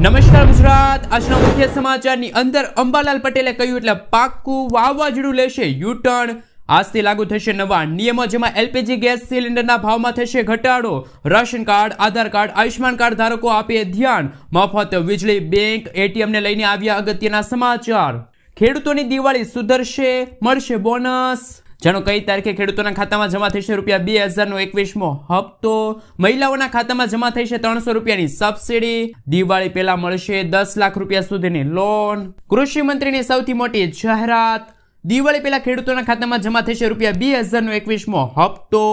નમસ્કાર ગુજરાત, આજના મુખ્ય સમાચારની અંદર અંબાલાલ પટેલે કહ્યું એટલે પાક્કું વાવાઝોડું લેશે યુ-ટર્ન। આજથી લાગુ થશે નવા નિયમો, જેમાં એલપીજી ગેસ સિલિન્ડરના ભાવમાં થશે ઘટાડો। રાશન કાર્ડ, આધાર કાર્ડ, આયુષ્માન કાર્ડ ધારકો આપે ધ્યાન। મફત વીજળી, બેંક, એટીએમને લઈને આવ્યા અગત્યના સમાચાર। ખેડૂતોની દિવાળી સુધરશે, મળશે બોનસ। જાણો કઈ તારીખે ખેડૂતોના ખાતામાં જમા થશે ₹2000નો 21મો હપ્તો। મહિલાઓના ખાતામાં જમા થશે ₹300ની સબસિડી। દિવાળી પહેલા મળશે 10 લાખ રૂપિયા સુધીની લોન। કૃષિ મંત્રીની સૌથી મોટી જાહેરાત, દિવાળી પહેલા ખેડૂતોના ખાતામાં જમા થશે ₹2000નો 21મો હપ્તો।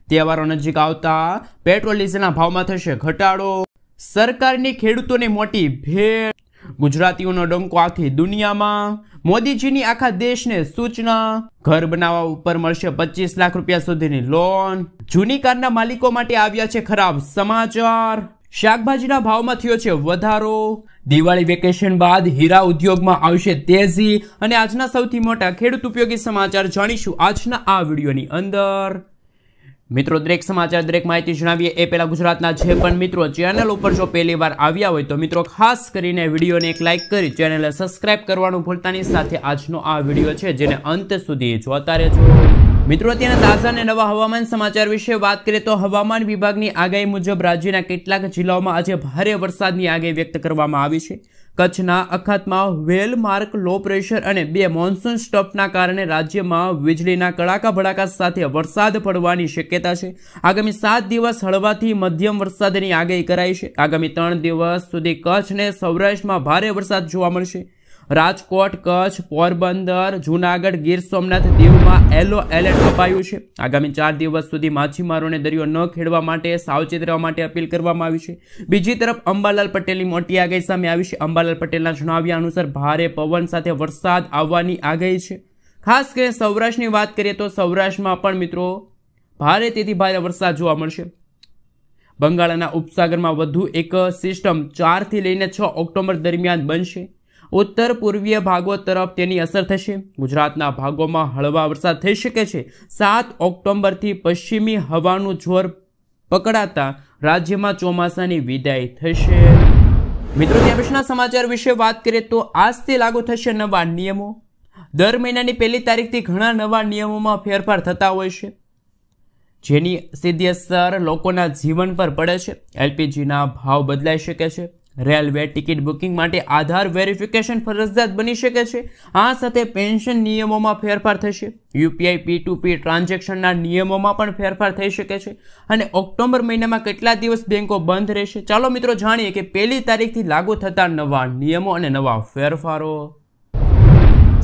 તહેવારો નજીક આવતા પેટ્રોલ ડીઝલના ભાવમાં થશે ઘટાડો। સરકારની ખેડૂતોને મોટી ભેટ, ગુજરાતીઓનો ડંકો આખી દુનિયામાં। મોદીજીની આખા દેશને સૂચના, ઘર બનાવવા ઉપર મળશે 25 લાખ રૂપિયા સુધીની લોન। જૂની કારના માલિકો માટે આવ્યા છે ખરાબ સમાચાર। શાકભાજીના ભાવમાં થયો છે વધારો। દિવાળી વેકેશન બાદ હીરા ઉદ્યોગમાં આવશે તેજી। અને આજના સૌથી મોટા ખેડૂત ઉપયોગી સમાચાર જાણીશું આજના આ વિડીયોની અંદર। મિત્રો, દરેક સમાચાર, દરેક માહિતી જણાવીએ એ પહેલા ગુજરાતના જે પણ મિત્રો ચેનલ ઉપર જો પહેલી વાર આવ્યા હોય તો મિત્રો ખાસ કરીને વિડીયોને એક લાઇક કરી ચેનલને સબસ્ક્રાઇબ કરવાનું ભૂલતા નહીં। સાથે આજનો આ વિડીયો છે જેને અંત સુધી જોતા રહેજો। મિત્રો, અત્યારના તાજા અને નવા હવામાન સમાચાર વિશે વાત કરીએ તો હવામાન વિભાગની આગાહી મુજબ રાજ્યના કેટલાક જિલ્લાઓમાં આજે ભારે વરસાદની આગાહી વ્યક્ત કરવામાં આવી છે। કચ્છના અખાતમાં વેલ માર્ક લો પ્રેશર અને 2 મોન્સૂન સ્ટફના કારણે રાજ્યમાં વીજળીના કડાકા ભડાકા સાથે વરસાદ પડવાની શક્યતા છે। આગામી 7 દિવસ હળવાથી મધ્યમ વરસાદની આગાહી કરાઈ છે। આગામી 3 દિવસ સુધી કચ્છ અને સૌરાષ્ટ્રમાં ભારે વરસાદ જોવા મળશે। રાજકોટ, કચ્છ, પોરબંદર, જૂનાગઢ, ગીર સોમનાથ, દીવમાં યલો એલર્ટ અપાયું છે। આગામી 4 દિવસ સુધી માછીમારોને દરિયો ન ખેડવા માટે સાવચેત રહેવા માટે અપીલ કરવામાં આવી છે। બીજી તરફ અંબાલાલ પટેલની મોટી આગાહી સામે આવી છે। અંબાલાલ પટેલના જણાવ્યા અનુસાર ભારે પવન સાથે વરસાદ આવવાની આગાહી છે। ખાસ કરીને સૌરાષ્ટ્રની વાત કરીએ તો સૌરાષ્ટ્રમાં પણ મિત્રો ભારેથી ભારે વરસાદ જોવા મળશે। બંગાળના ઉપસાગરમાં વધુ એક સિસ્ટમ 4 થી લઈને 6 ઓક્ટોબર દરમિયાન બનશે। ઉત્તર પૂર્વીય ભાગો તરફ તેની અસર થશે। ગુજરાતના ભાગોમાં હળવા વરસાદ થઈ શકે છે। 7 ઓક્ટોબરથી પશ્ચિમી હવાનું જોર પકડાતા રાજ્યમાં ચોમાસાની વિદાય થશે। મિત્રો, ત્યાં પછીના સમાચાર વિશે વાત કરીએ તો આજથી લાગુ થશે નવા નિયમો। દર મહિનાની 1લી તારીખથી ઘણા નવા નિયમોમાં ફેરફાર થતા હોય છે, જેની સીધી અસર લોકોના જીવન પર પડે છે। એલપીજીના ભાવ બદલાઈ શકે છે। રેલવે ટિકિટ બુકિંગ માટે આધાર વેરિફિકેશન ફરજિયાત બની શકે છે। આ સાથે પેન્શન નિયમોમાં ફેરફાર થશે। યુપીઆઈ P2P ટ્રાન્ઝેક્શનના નિયમોમાં પણ ફેરફાર થઈ શકે છે। અને ઓક્ટોબર મહિનામાં કેટલા દિવસ બેંકો બંધ રહેશે? ચાલો મિત્રો જાણીએ કે 1લી તારીખથી લાગુ થતા નવા નિયમો અને નવા ફેરફારો।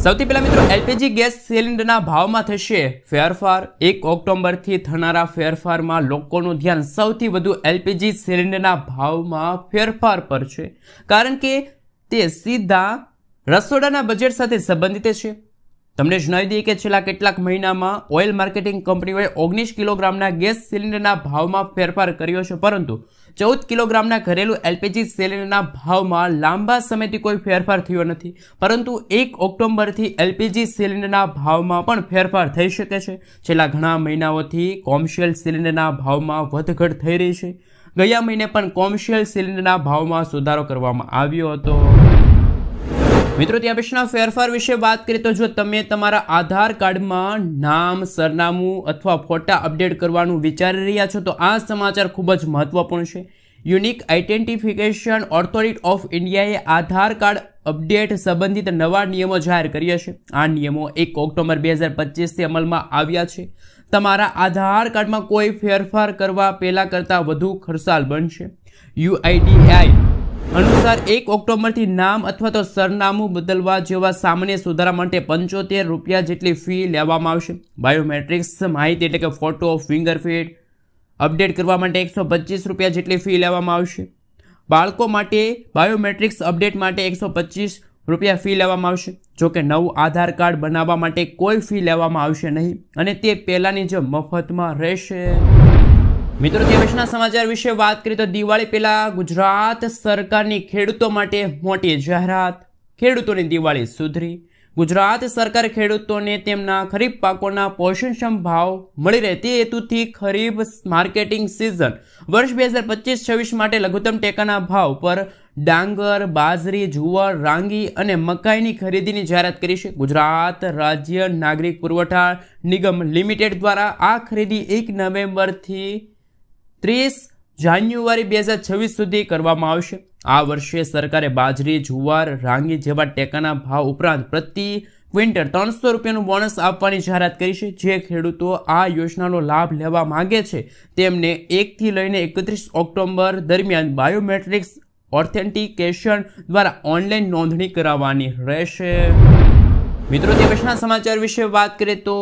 સૌથી પહેલા મિત્રો, એલપીજી ગેસ સિલિન્ડરના ભાવમાં થશે ફેરફાર। 1 ઓક્ટોબરથી થનારા ફેરફારમાં લોકોનું ધ્યાન સૌથી વધુ એલપીજી સિલિન્ડરના ભાવમાં ફેરફાર પર છે, કારણ કે તે સીધા રસોડાના બજેટ સાથે સંબંધિત છે। તમને જણાવી દઈએ કે છેલ્લા કેટલાક મહિનામાં ઓઇલ માર્કેટિંગ કંપનીઓએ 19 કિલોગ્રામના ગેસ સિલિન્ડરના ભાવમાં ફેરફાર કર્યો છે, પરંતુ 14 કિલોગ્રામના ઘરેલું એલપીજી સિલિન્ડરના ભાવમાં લાંબા સમયથી કોઈ ફેરફાર થયો નથી। પરંતુ 1 ઓક્ટોબરથી એલપીજી સિલિન્ડરના ભાવમાં પણ ફેરફાર થઈ શકે છે। છેલ્લા ઘણા મહિનાઓથી કોમર્શિયલ સિલિન્ડરના ભાવમાં વધઘટ થઈ રહી છે। ગયા મહિને પણ કોમર્શિયલ સિલિન્ડરના ભાવમાં સુધારો કરવામાં આવ્યો હતો। મિત્રો, ત્યાં પછીના ફેરફાર વિશે વાત કરીએ તો જો તમે તમારા આધાર કાર્ડમાં નામ, સરનામું અથવા ફોટા અપડેટ કરવાનું વિચારી રહ્યા છો તો આ સમાચાર ખૂબ જ મહત્વપૂર્ણ છે। યુનિક આઇડેન્ટિફિકેશન ઓથોરિટી ઓફ ઇન્ડિયાએ આધાર કાર્ડ અપડેટ સંબંધિત નવા નિયમો જાહેર કર્યા છે। આ નિયમો 1 ઓક્ટોબર 2025થી અમલમાં આવ્યા છે। તમારા આધાર કાર્ડમાં કોઈ ફેરફાર કરવા પહેલા કરતાં વધુ ખર્ચાળ બનશે। UIDAI અનુસાર 1 ઓક્ટોબરથી નામ અથવા તો સરનામું બદલવા જેવા સામાન્ય સુધારા માટે ₹75 જેટલી ફી લેવામાં આવશે। બાયોમેટ્રિક્સ માહિતી એટલે કે ફોટો, ફિંગરપ્રિન્ટ અપડેટ કરવા માટે ₹125 જેટલી ફી લેવામાં આવશે। બાળકો માટે બાયોમેટ્રિક્સ અપડેટ માટે ₹125 ફી લેવામાં આવશે। જોકે નવું આધાર કાર્ડ બનાવવા માટે કોઈ ફી લેવામાં આવશે નહીં અને તે પહેલાની જેમ મફતમાં રહેશે। મિત્રો, તે પછીના સમાચાર વિશે વાત કરીએ તો દિવાળી પહેલા ગુજરાત સરકારની ખેડૂતો માટે મોટી જાહેરાત। ખેડૂતોની દિવાળી સુધરી। ગુજરાત સરકાર ખેડૂતોને તેમના ખરીફ પાકોના પોષણક્ષમ ભાવ મળી રહે તે હેતુથી ખરીફ માર્કેટિંગ સિઝન વર્ષ 2025-26 માટે લઘુત્તમ ટેકાના ભાવ પર ડાંગર, બાજરી, જુવાર, રાંગી અને મકાઈની ખરીદીની જાહેરાત કરી છે. ગુજરાત રાજ્ય નાગરિક પુરવઠા નિગમ લિમિટેડ દ્વારા આ ખરીદી 1 નવેમ્બરથી 30 જાન્યુઆરી 2026 સુધી કરવામાં આવશે. આ વર્ષે સરકારે બાજરી, જુવાર, રાંગી જેવા ટેકાના ભાવ ઉપરાંત પ્રતિ ક્વિન્ટલ 300 રૂપિયાનું બોનસ આપવાની જાહેરાત કરી છે. જે ખેડૂતો આ યોજનાનો લાભ લેવા માંગે છે તેમને 1 થી લઈને 31 ઓક્ટોબર દરમિયાન બાયોમેટ્રિક્સ ઓથેન્ટિકેશન દ્વારા ઓનલાઈન નોંધણી કરાવવાની રહેશે. મિત્રો, તે પછીના સમાચાર વિશે વાત કરીએ તો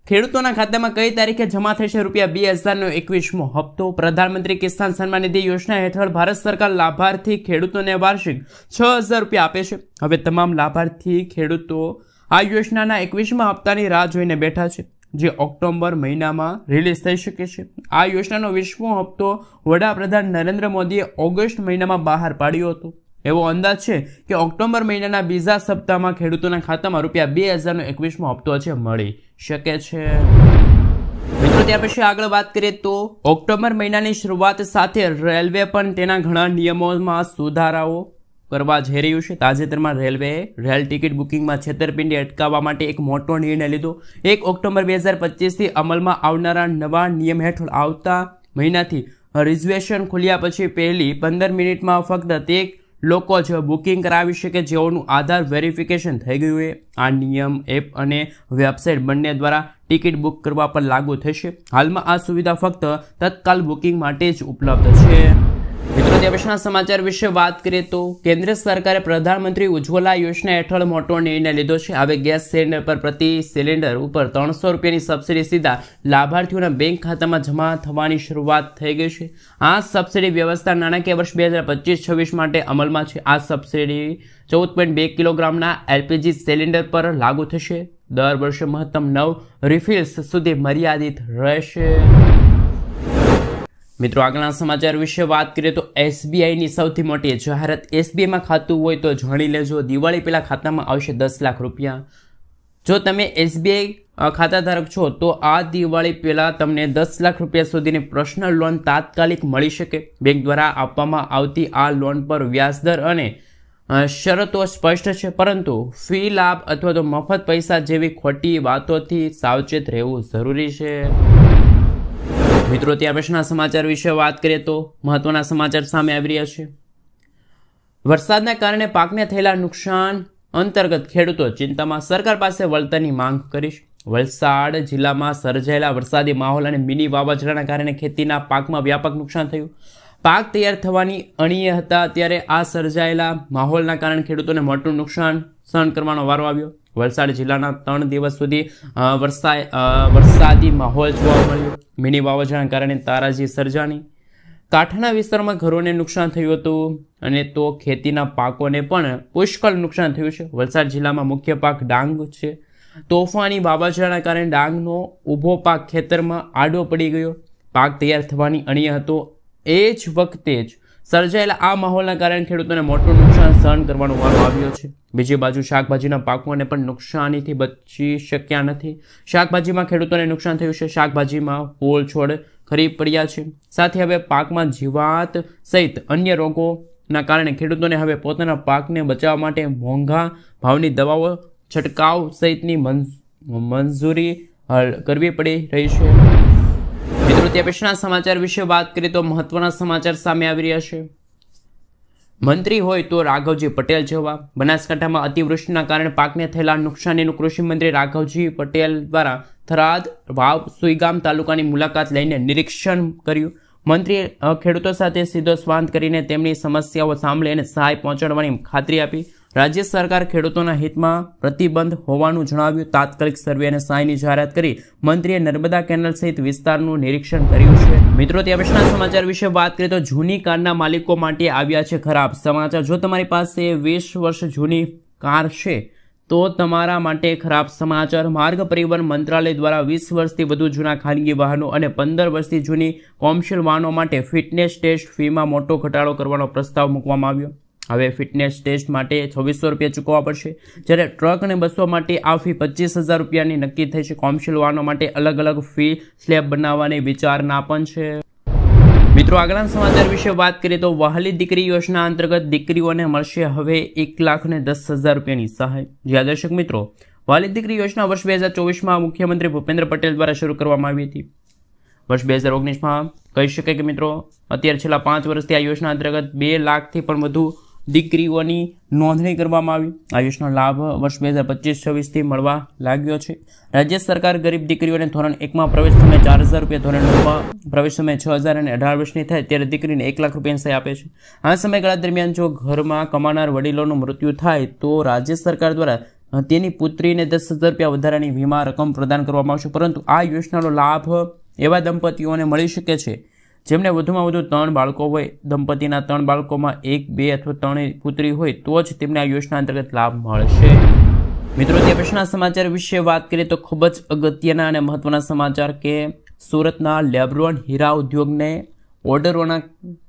ખેડૂતોના ખાતામાં કઈ તારીખે જમા થશે રૂપિયા 2021મો હપ્તો? પ્રધાનમંત્રી કિસાન સન્માન નિધિ યોજના હેઠળ ભારત સરકાર લાભાર્થી ખેડૂતોને વાર્ષિક 6000 રૂપિયા આપે છે. હવે તમામ લાભાર્થી ખેડૂતો આ યોજનાના 21મા હપ્તાની રાહ જોઈને બેઠા છે, જે ઓક્ટોબર મહિનામાં રિલીઝ થઈ શકે છે. આ યોજનાનો 20મો હપ્તો વડાપ્રધાન નરેન્દ્ર મોદીએ ઓગસ્ટ મહિનામાં બહાર પાડ્યો હતો. એવો અંદાજ છે કે ઓક્ટોબર મહિનાના બીજા સપ્તાહમાં ખેડૂતોના ખાતામાં રૂપિયા 2021મો હપ્તો છે મળી શકે છે. મિત્રો, ત્યાર પછી આગળ વાત કરીએ તો ઓક્ટોબર મહિનાની શરૂઆત સાથે રેલવે પણ તેના ઘણા નિયમોમાં સુધારાઓ કરવા જઈ રહ્યું છે. તાજેતરમાં રેલવેએ રેલ ટિકિટ બુકિંગમાં છેતરપિંડી અટકાવવા માટે એક મોટો નિર્ણય લીધો. 1 ઓક્ટોબર 2025થી અમલમાં આવનારા નવા નિયમ હેઠળ આવતા મહિનાથી રિઝર્વેશન ખુલ્યા પછી પહેલી 15 મિનિટમાં ફક્ત તે લોકો જ બુકિંગ કરાવી શકે જેઓનું આધાર વેરિફિકેશન થઈ ગયું હોય. આ નિયમ એપ અને વેબસાઇટ બંને દ્વારા ટિકિટ બુક કરવા પર લાગુ થશે. હાલમાં આ સુવિધા ફક્ત તત્કાલ બુકિંગ માટે જ ઉપલબ્ધ છે. મિત્રો, તે પછીના સમાચાર વિશે વાત કરીએ તો કેન્દ્ર સરકારે પ્રધાનમંત્રી ઉજ્જવલા યોજના હેઠળ મોટો નિર્ણય લીધો છે. હવે ગેસ સિલિન્ડર પર પ્રતિ સિલિન્ડર ઉપર 300 રૂપિયાની સબસિડી સીધા લાભાર્થીઓના બેંક ખાતામાં જમા થવાની શરૂઆત થઈ ગઈ છે. આ સબસિડી વ્યવસ્થા નાણાકીય વર્ષ 2025-26 માટે અમલમાં છે. આ સબસિડી 14.2 કિલોગ્રામના એલપીજી સિલિન્ડર પર લાગુ થશે. દર વર્ષે મહત્તમ 9 રિફિલ્સ સુધી મર્યાદિત રહેશે. મિત્રો, આગળના સમાચાર વિશે વાત કરીએ તો એસબીઆઈની સૌથી મોટી જાહેરાત. એસબીઆઈમાં ખાતું હોય તો જાણી લેજો, દિવાળી પહેલા ખાતામાં આવશે 10 લાખ રૂપિયા. જો તમે એસબીઆઈ ખાતાધારક છો તો આ દિવાળી પહેલા તમને 10 લાખ રૂપિયા સુધીની પર્સનલ લોન તાત્કાલિક મળી શકે. બેંક દ્વારા આપવામાં આવતી આ લોન પર વ્યાજદર અને શરતો સ્પષ્ટ છે, પરંતુ ફી લાભ અથવા તો મફત પૈસા જેવી ખોટી વાતોથી સાવચેત રહેવું જરૂરી છે. મિત્રો, ત્યાર પછીના સમાચાર વિશે વાત કરીએ તો મહત્વના સમાચાર સામે આવી રહ્યા છે. વરસાદના કારણે પાકને થયેલા નુકસાન અંતર્ગત ખેડૂતો ચિંતામાં. સરકાર પાસે વળતરની માંગ કરી. વલસાડ જિલ્લામાં સર્જાયેલા વરસાદી માહોલ અને મિની વાવાઝોડાના કારણે ખેતીના પાકમાં વ્યાપક નુકસાન થયું. પાક તૈયાર થવાની અણીએ હતા ત્યારે આ સર્જાયેલા માહોલના કારણે ખેડૂતોને મોટું નુકસાન સહન કરવાનો વારો આવ્યો. વલસાડ જિલ્લાના 3 દિવસ સુધી વરસાદી માહોલ જોવા મળ્યો. મિની વાવાઝોડાના કારણે તારાજી સર્જાણી. કાંઠાના વિસ્તારમાં ઘરોને નુકસાન થયું હતું અને તો ખેતીના પાકોને પણ પુષ્કળ નુકસાન થયું છે. વલસાડ જિલ્લામાં મુખ્ય પાક ડાંગ છે. તોફાની વાવાઝોડાના કારણે ડાંગનો ઊભો પાક ખેતરમાં આડો પડી ગયો. પાક તૈયાર થવાની અણીએ હતો. એ જ વખતે જ સર્જાયેલા આ માહોલના કારણે ખેડૂતોને મોટું નુકસાન સહન કરવાનો વારો આવ્યો છે. બીજી બાજુ શાકભાજીના પાકોને પણ નુકસાનીથી બચી શક્યા નથી. શાકભાજીમાં ખેડૂતોને નુકસાન થયું છે. શાકભાજીમાં ફૂલ છોડ ખરી પડ્યા છે. સાથે હવે પાકમાં જીવાત સહિત અન્ય રોગોના કારણે ખેડૂતોને હવે પોતાના પાકને બચાવવા માટે મોંઘા ભાવની દવાઓ છંટકાવ સહિતની મંજૂરી કરવી પડી રહી છે. મિત્રો, તે પછીના સમાચાર વિશે વાત કરીએ તો મહત્વના સમાચાર સામે આવી રહ્યા છે. મંત્રી હોય તો રાઘવજી પટેલ જેવા. બનાસકાંઠામાં અતિવૃષ્ટિના કારણે પાકને થયેલા નુકસાનીનું કૃષિમંત્રી રાઘવજી પટેલ દ્વારા થરાદ, વાવ, સુઈગામ તાલુકાની મુલાકાત લઈને નિરીક્ષણ કર્યું. મંત્રીએ ખેડૂતો સાથે સીધો સંવાદ કરીને તેમની સમસ્યાઓ સાંભળી અને સહાય પહોંચાડવાની ખાતરી આપી. રાજ્ય સરકાર ખેડૂતોના હિતમાં પ્રતિબદ્ધ હોવાનું જણાવ્યું. તાત્કાલિક સર્વે અને સહાયની જાહેરાત કરી મંત્રીએ નર્મદા કેનાલ સહિત વિસ્તારનું નિરીક્ષણ કર્યું છે. મિત્રો, ત્યાં પછીના સમાચાર વિશે વાત કરીએ તો જૂની કારના માલિકો માટે આવ્યા છે ખરાબ સમાચાર. જો તમારી પાસે 20 વર્ષ જૂની કાર છે તો તમારા માટે ખરાબ સમાચાર. માર્ગ પરિવહન મંત્રાલય દ્વારા 20 વર્ષથી વધુ જૂના ખાનગી વાહનો અને 15 વર્ષથી જૂની કોમર્શિયલ વાહનો માટે ફિટનેસ ટેસ્ટ ફીમાં મોટો ઘટાડો કરવાનો પ્રસ્તાવ મૂકવામાં આવ્યો. હવે ફિટનેસ ટેસ્ટ માટે 2600 રૂપિયા ચૂકવવા પડશે, જ્યારે ટ્રક અને બસો માટે આ ફી 25,000 રૂપિયાની નક્કી થઈ છે. કોમર્શિયલ વાહનો માટે અલગ અલગ ફી સ્લેબ બનાવવાની વિચારણા પણ છે. મિત્રો આગળના સમાચાર વિશે વાત કરીએ તો વહાલી દીકરી યોજના અંતર્ગત દીકરીઓને મળશે હવે 1,10,000 રૂપિયાની સહાય. જ્યાં દર્શક મિત્રો, વહાલી દીકરી યોજના વર્ષ 2024માં મુખ્યમંત્રી ભૂપેન્દ્ર પટેલ દ્વારા શરૂ કરવામાં આવી હતી. વર્ષ 2019માં કહી શકાય કે મિત્રો અત્યારે છેલ્લા 5 વર્ષથી આ યોજના અંતર્ગત 2 લાખથી પણ વધુ દીકરીઓની નોંધણી કરવામાં આવી. આ યોજનાનો લાભ વર્ષ 2025-26થી મળવા લાગ્યો છે. રાજ્ય સરકાર ગરીબ દીકરીઓને ધોરણ 1માં પ્રવેશ સમયે 4,000 રૂપિયા, ધોરણ 9માં પ્રવેશ સમયે 6,000 અને 18 વર્ષની થાય ત્યારે દીકરીને 1 લાખ રૂપિયાની સહાય આપે છે. આ સમયગાળા દરમિયાન જો ઘરમાં કમાનાર વડીલોનું મૃત્યુ થાય તો રાજ્ય સરકાર દ્વારા તેની પુત્રીને 10,000 રૂપિયા વધારાની વીમા રકમ પ્રદાન કરવામાં આવશે. પરંતુ આ યોજનાનો લાભ એવા દંપતીઓને મળી શકે છે જેમને વધુમાં વધુ 3 બાળકો હોય. દંપતીના 3 બાળકોમાં 1, 2 અથવા 3 પુત્રી હોય તો જ તેમને આ યોજના અંતર્ગત લાભ મળશે. મિત્રો તે પછીના સમાચાર વિશે વાત કરીએ તો ખૂબ જ અગત્યના અને મહત્વના સમાચાર કે સુરતના લેબ્રોન હીરા ઉદ્યોગને ઓર્ડરોના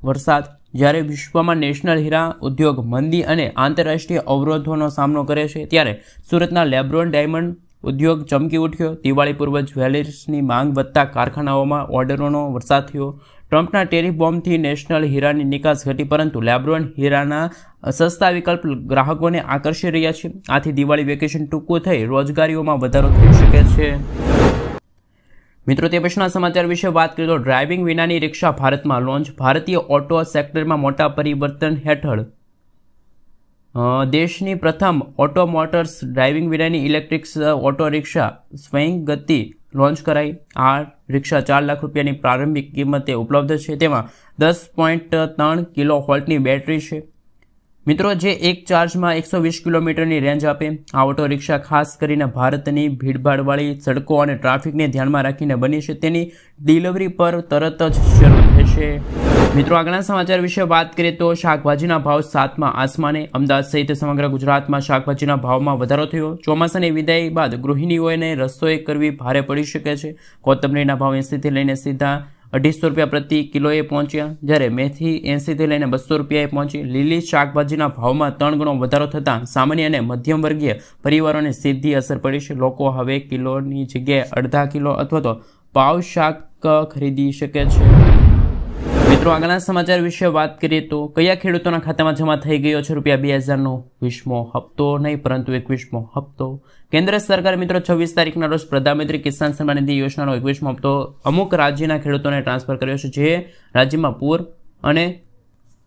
વરસાદ. જ્યારે વિશ્વમાં નેશનલ હીરા ઉદ્યોગ મંદી અને આંતરરાષ્ટ્રીય અવરોધોનો સામનો કરે છે ત્યારે સુરતના લેબ્રોન ડાયમંડ ઉદ્યોગ ચમકી ઉઠ્યો. દિવાળી પૂર્વ જ્વેલર્સની માંગ વધતા કારખાનાઓમાં ઓર્ડરોનો વરસાદ થયો. ટ્રમ્પના ટેરિફ બોમ્બથી નેશનલ હીરાની નિકાસ ઘટી, પરંતુ લેબ્રોન હીરાના સસ્તા વિકલ્પ ગ્રાહકોને આકર્ષી રહ્યા છે. આથી દિવાળી વેકેશન ટૂંકું થઈ રોજગારીઓમાં વધારો થઈ શકે છે. મિત્રો તે પછીના સમાચાર વિશે વાત કરીએ તો ડ્રાઇવિંગ વિનાની રિક્ષા ભારતમાં લોન્ચ. ભારતીય ઓટો સેક્ટરમાં મોટા પરિવર્તન હેઠળ દેશની પ્રથમ ઓટો મોટર્સ ડ્રાઇવિંગ વિનાની ઇલેક્ટ્રિક ઓટો રિક્ષા સ્વયં ગતિ લોન્ચ કરાઈ. આ રિક્ષા 4 લાખ રૂપિયાની પ્રારંભિક કિંમતે ઉપલબ્ધ છે. તેમાં 10.3 કિલો વોલ્ટની બેટરી છે. મિત્રો જે એક ચાર્જમાં 120 કિલોમીટરની રેન્જ આપે. આ ઓટો રિક્ષા ખાસ કરીને ભારતની ભીડભાડવાળી સડકો અને ટ્રાફિકને ધ્યાનમાં રાખીને બની છે. તેની ડિલિવરી પર તરત જ શરૂ થશે. મિત્રો આગળના સમાચાર વિશે વાત કરીએ તો શાકભાજીના ભાવ 7મા આસમાને. અમદાવાદ સહિત સમગ્ર ગુજરાતમાં શાકભાજીના ભાવમાં વધારો થયો. ચોમાસાની વિદાય બાદ ગૃહિણીઓને રસોઈ કરવી ભારે પડી શકે છે. કોથમરીના ભાવ 80થી લઈને સીધા 250 રૂપિયા પ્રતિ કિલોએ પહોંચ્યા, જ્યારે મેથી 80થી લઈને 200 રૂપિયાએ પહોંચી. લીલી શાકભાજીના ભાવમાં 3 ગણો વધારો થતાં સામાન્ય અને મધ્યમ વર્ગીય પરિવારોને સીધી અસર પડી છે. લોકો હવે કિલોની જગ્યાએ અડધા કિલો અથવા તો પાવ શાક ખરીદી શકે છે. મિત્રો આગળના સમાચાર વિશે વાત કરીએ તો કયા ખેડૂતોના ખાતામાં જમા થઈ ગયો છે ₹2,000નો 20મો હપ્તો? નહીં પરંતુ 21મો હપ્તો. કેન્દ્ર સરકાર મિત્રો 26 તારીખના રોજ પ્રધાનમંત્રી કિસાન સન્માન નિધિ યોજનાનો 21મો હપ્તો અમુક રાજ્યના ખેડૂતોને ટ્રાન્સફર કર્યો છે. જે રાજ્યમાં પૂર અને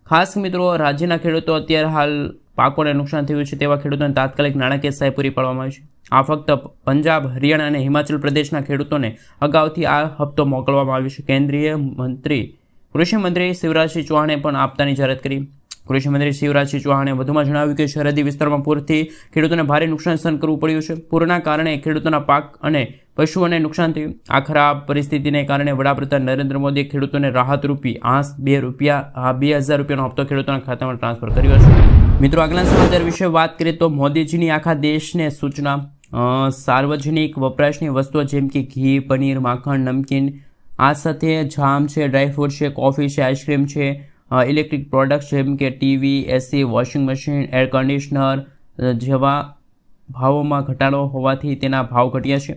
ખાસ મિત્રો રાજ્યના ખેડૂતો અત્યારે હાલ પાકોને નુકસાન થયું છે તેવા ખેડૂતોને તાત્કાલિક નાણાકીય સહાય પૂરી પાડવામાં આવી છે. આ ફક્ત પંજાબ, હરિયાણા અને હિમાચલ પ્રદેશના ખેડૂતોને અગાઉથી આ હપ્તો મોકલવામાં આવ્યો છે. કેન્દ્રીય કૃષિ મંત્રી શિવરાજસિંહ ચૌહાણે પણ આપતાની જાહેરાત કરી. કૃષિ મંત્રી શિવરાજસિંહ ચૌહાણે વધુમાં જણાવ્યું કે સરહદી વિસ્તારમાં પૂરથી ખેડૂતોને ભારે નુકસાન સહન કરવું પડ્યું છે. પૂરના કારણે ખેડૂતોના પાક અને પશુઓને નુકસાન થયું. આ ખરાબ પરિસ્થિતિને કારણે વડાપ્રધાન નરેન્દ્ર મોદીએ ખેડૂતોને રાહત રૂપી 2,000 રૂપિયાનો હપ્તો ખેડૂતોના ખાતામાં ટ્રાન્સફર કર્યો છે. મિત્રો આગળના સમાચાર વિશે વાત કરીએ તો મોદીજીની આખા દેશને સૂચના. સાર્વજનિક વપરાશની વસ્તુઓ જેમ કે ઘી, પનીર, માખણ, નમકીન, આ સાથે જામ છે, ડ્રાયફ્રૂટ છે, કોફી છે, આઈસ્ક્રીમ છે, ઇલેક્ટ્રિક પ્રોડક્ટ્સ જેમ કે ટીવી, એસી, વોશિંગ મશીન, એર કન્ડિશનર જેવા ભાવોમાં ઘટાડો હોવાથી તેના ભાવ ઘટ્યા છે.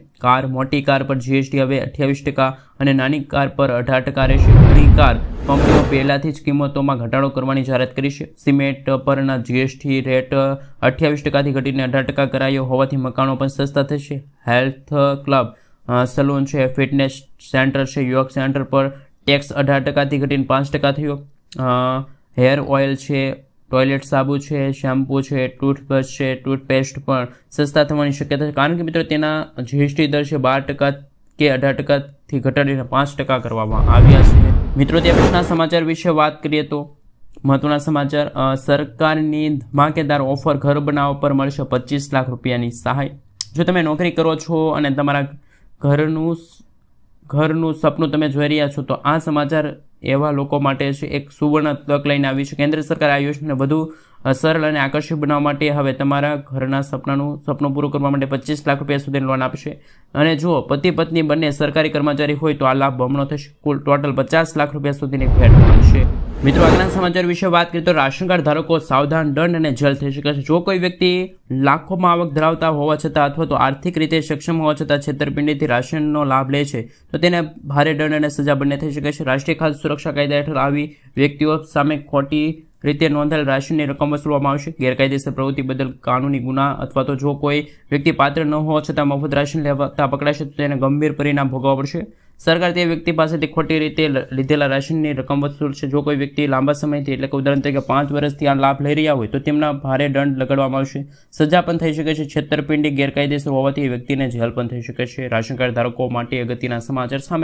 મોટી કાર પર જીએસટી હવે 28% અને નાની કાર પર 18% રહેશે. ઘણી કાર કંપનીઓ પહેલાથી જ કિંમતોમાં ઘટાડો કરવાની જાહેરાત કરી છે. સિમેન્ટ પરના જીએસટી રેટ 28%થી ઘટીને 18% કરાયો હોવાથી મકાનો પણ સસ્તા થશે. હેલ્થ ક્લબ, સલૂન છે, ફિટનેસ સેન્ટર છે, યોગ સેન્ટર પર ટેક્સ 18%થી ઘટીને 5% થયો. હેર ઓઇલ છે, ટોયલેટ સાબુ છે, શેમ્પૂ છે, ટૂથબ્રશ છે, ટૂથપેસ્ટ પણ સસ્તા થવાની શક્યતા છે. કારણ કે મિત્રો તેના જીએસટી દર છે 12% કે 18%થી ઘટાડીને 5% કરવામાં આવ્યા છે. મિત્રો તે પછીના સમાચાર વિશે વાત કરીએ તો મહત્વના સમાચાર. સરકારની ધમાકેદાર ઓફર, ઘર બનાવવા પર મળશે 25 લાખ રૂપિયાની સહાય. જો તમે નોકરી કરો છો અને તમારા ઘરનું સપનું તમે જોઈ રહ્યા છો તો આ સમાચાર એવા લોકો માટે છે. એક સુવર્ણ તક લઈને આવી છે. કેન્દ્ર સરકાર આ યોજનાને વધુ સરળ અને આકર્ષક બનાવવા માટે હવે તમારા ઘરના સપનું પૂરું કરવા માટે 25 લાખ રૂપિયા સુધીની લોન આપશે. અને જો પતિ પત્ની બંને સરકારી કર્મચારી હોય તો આ લાભ બમણો થશે. કુલ ટોટલ 50 લાખ રૂપિયા સુધીની ભેટ મળશે. મિત્રો, આગળના સમાચાર વિશે વાત કરીએ તો રાશન કાર્ડ ધારકો સાવધાન, દંડ અને જેલ થઈ શકે છે. જો કોઈ વ્યક્તિ લાખોમાં આવક ધરાવતા હોવા છતાં અથવા તો આર્થિક રીતે સક્ષમ હોવા છતાં છેતરપિંડીથી રાશનનો લાભ લે છે તો તેને ભારે દંડ અને સજા બંને થઈ શકે છે. રાષ્ટ્રીય ખાદ્ય સુરક્ષા કાયદા હેઠળ આવી વ્યક્તિઓ સામે ખોટી રીતે નોંધાયેલ રાશનની રકમ વસૂલવામાં આવશે. ગેરકાયદેસર પ્રવૃત્તિ બદલ કાનૂની ગુના અથવા તો જો કોઈ વ્યક્તિ પાત્ર ન હોવા છતાં મફત રાશન લેતા પકડાશે તો તેને ગંભીર પરિણામ ભોગવવા પડશે. સરકાર તે વ્યક્તિ પાસેથી ખોટી રીતે લીધેલા રાશનની રકમ વસૂલશે. જો કોઈ વ્યક્તિ લાંબા સમયથી એટલે કે ઉદાહરણ તરીકે 5 વર્ષથી આ લાભ લઈ રહ્યા હોય તો તેમના ભારે દંડ લગાડવામાં આવશે. સજા પણ થઈ શકે છે. છેતરપિંડી ગેરકાયદેસર હોવાથી વ્યક્તિને જેલ પણ થઈ શકે છે. રાશન કાર્ડ ધારકો માટે અગત્યના સમાચાર સામે